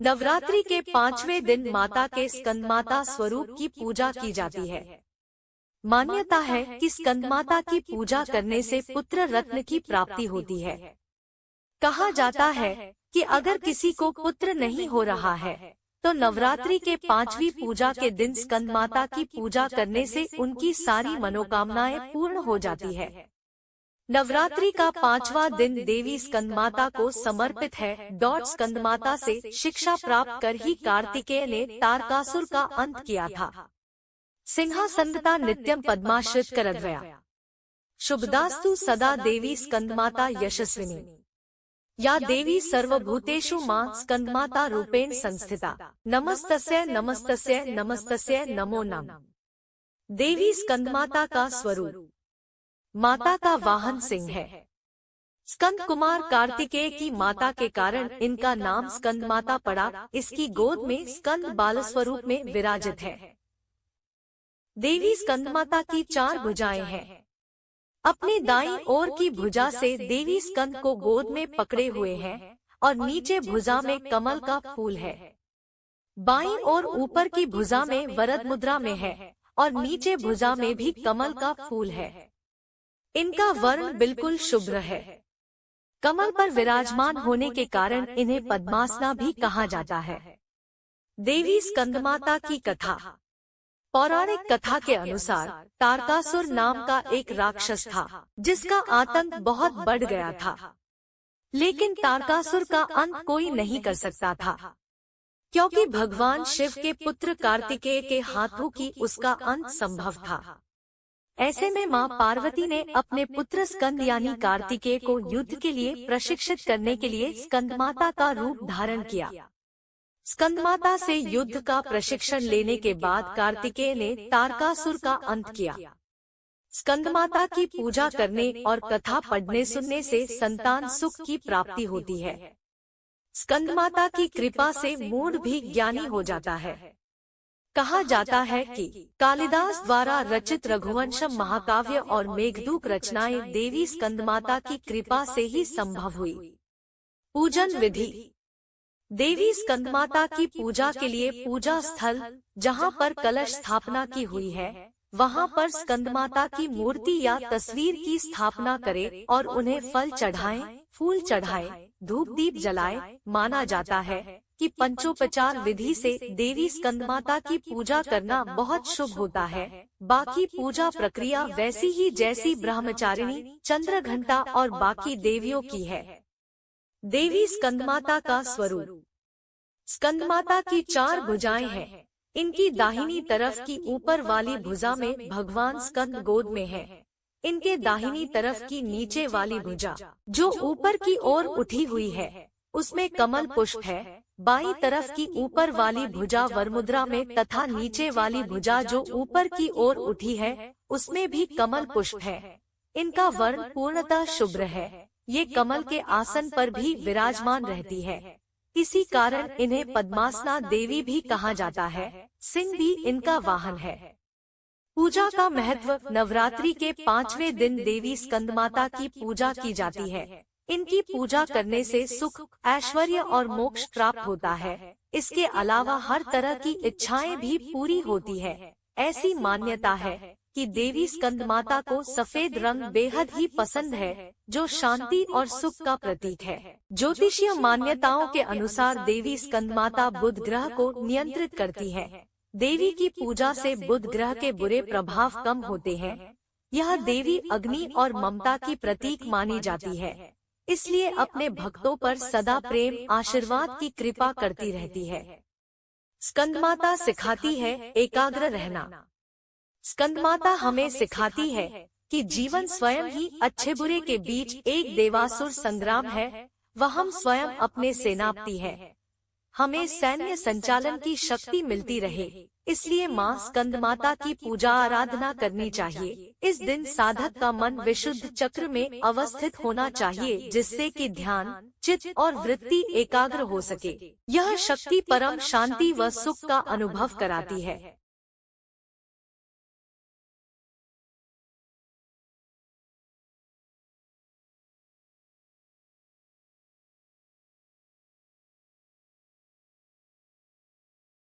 नवरात्रि के 5वें दिन माता के स्कंदमाता स्वरूप की पूजा की जाती है। मान्यता है कि स्कंदमाता की पूजा करने से पुत्र रत्न की प्राप्ति होती है। कहा जाता है कि अगर किसी को पुत्र नहीं हो रहा है तो नवरात्रि के 5वीं पूजा के दिन स्कंदमाता की पूजा करने से उनकी सारी मनोकामनाएं पूर्ण हो जाती है। नवरात्रि का 5वां दिन देवी स्कंदमाता को समर्पित है। स्कंदमाता से शिक्षा प्राप्त कर ही कार्तिकेय ने तारकासुर का अंत किया था। सिंहासनता नित्यम पद्माश्रित करद्वया शुभदास्तु सदा देवी स्कंदमाता यशस्विनी या देवी सर्वभूतेषु मां स्कंदमाता रूपेण संस्थिता नमस्तस्यै नमस्तस्यै नमस्तस्यै नमो नमः। देवी स्कंदमाता का स्वरूप माता का वाहन सिंह है। स्कंद कुमार कार्तिकेय की माता के कारण इनका नाम स्कंदमाता पड़ा। इसकी गोद में स्कंद बाल स्वरूप में विराजित है। देवी स्कंदमाता की 4 भुजाएं हैं। अपने दाईं ओर की भुजा से देवी स्कंद को गोद में पकड़े हुए हैं और नीचे भुजा में कमल का फूल है। बाईं ओर ऊपर की भुजा में वरद मुद्रा में है और नीचे भुजा में भी कमल का फूल है। इनका वर्ण बिल्कुल शुभ्र है। कमल पर विराजमान होने के कारण इन्हें पद्मासना भी कहा जाता है। देवी स्कंदमाता की कथा। पौराणिक कथा के अनुसार तारकासुर नाम का एक राक्षस था जिसका आतंक बहुत बढ़ गया था, लेकिन तारकासुर का अंत कोई नहीं कर सकता था क्योंकि भगवान शिव के पुत्र कार्तिकेय के हाथों की उसका अंत संभव था। ऐसे में मां पार्वती ने अपने पुत्र स्कंद यानी कार्तिकेय को युद्ध के लिए प्रशिक्षित करने के लिए स्कंदमाता का रूप धारण किया। स्कंदमाता से युद्ध का प्रशिक्षण लेने के बाद कार्तिकेय ने तारकासुर का अंत किया। स्कंदमाता की पूजा करने और कथा पढ़ने सुनने से संतान सुख की प्राप्ति होती है। स्कंदमाता की कृपा से मूढ़ भी ज्ञानी हो जाता है। कहा जाता है कि कालिदास द्वारा रचित रघुवंशम महाकाव्य और मेघदूत रचनाएं देवी स्कंदमाता की कृपा से ही संभव हुई। पूजन विधि। देवी स्कंदमाता की पूजा के लिए पूजा स्थल जहां पर कलश स्थापना की हुई है वहां पर स्कंदमाता की मूर्ति या तस्वीर की स्थापना करें और उन्हें फल चढ़ाएं, फूल चढ़ाएं, धूप दीप जलाएं। माना जाता है कि पंचोपचार विधि से देवी स्कंदमाता की पूजा करना बहुत शुभ होता है। बाकी पूजा प्रक्रिया वैसी ही जैसी ब्रह्मचारिणी, चंद्रघंटा और बाकी देवियों की है। देवी स्कंदमाता का स्वरूप। स्कंदमाता की 4 भुजाएं हैं। इनकी दाहिनी तरफ की ऊपर वाली भुजा में भगवान स्कंद गोद में है। इनके दाहिनी तरफ की नीचे वाली भुजा जो ऊपर की ओर उठी हुई है उसमें कमल पुष्प है। बाईं तरफ की ऊपर वाली भुजा वरमुद्रा में तथा नीचे वाली भुजा जो ऊपर की ओर उठी है उसमें भी कमल पुष्प है। इनका वर्ण पूर्णतः शुभ्र है। ये कमल के आसन पर भी विराजमान रहती है। इसी कारण इन्हें पद्मासना देवी भी कहा जाता है। सिंह भी इनका वाहन है। पूजा का महत्व। नवरात्रि के 5वें दिन देवी स्कंदमाता की पूजा की जाती है। इनकी पूजा करने से सुख, ऐश्वर्य और मोक्ष प्राप्त होता है। इसके अलावा हर तरह की इच्छाएं भी पूरी होती है। ऐसी मान्यता है कि देवी स्कंदमाता को सफेद रंग बेहद ही पसंद है जो शांति और सुख का प्रतीक है। ज्योतिषीय मान्यताओं के अनुसार देवी स्कंदमाता बुध ग्रह को नियंत्रित करती है। देवी की पूजा से बुध ग्रह के बुरे प्रभाव कम होते हैं। यह देवी अग्नि और ममता की प्रतीक मानी जाती है, इसलिए अपने भक्तों पर सदा प्रेम आशीर्वाद की कृपा करती रहती है। स्कंदमाता सिखाती है एकाग्र रहना। स्कंदमाता हमें सिखाती है कि जीवन स्वयं ही अच्छे बुरे के बीच एक देवासुर संग्राम है। वह हम स्वयं अपने सेनापति है। हमें सैन्य संचालन की शक्ति मिलती रहे, इसलिए मां स्कंदमाता की पूजा आराधना करनी चाहिए। इस दिन साधक का मन विशुद्ध चक्र में अवस्थित होना चाहिए जिससे कि ध्यान, चित्त और वृत्ति एकाग्र हो सके। यह शक्ति परम शांति व सुख का अनुभव कराती है।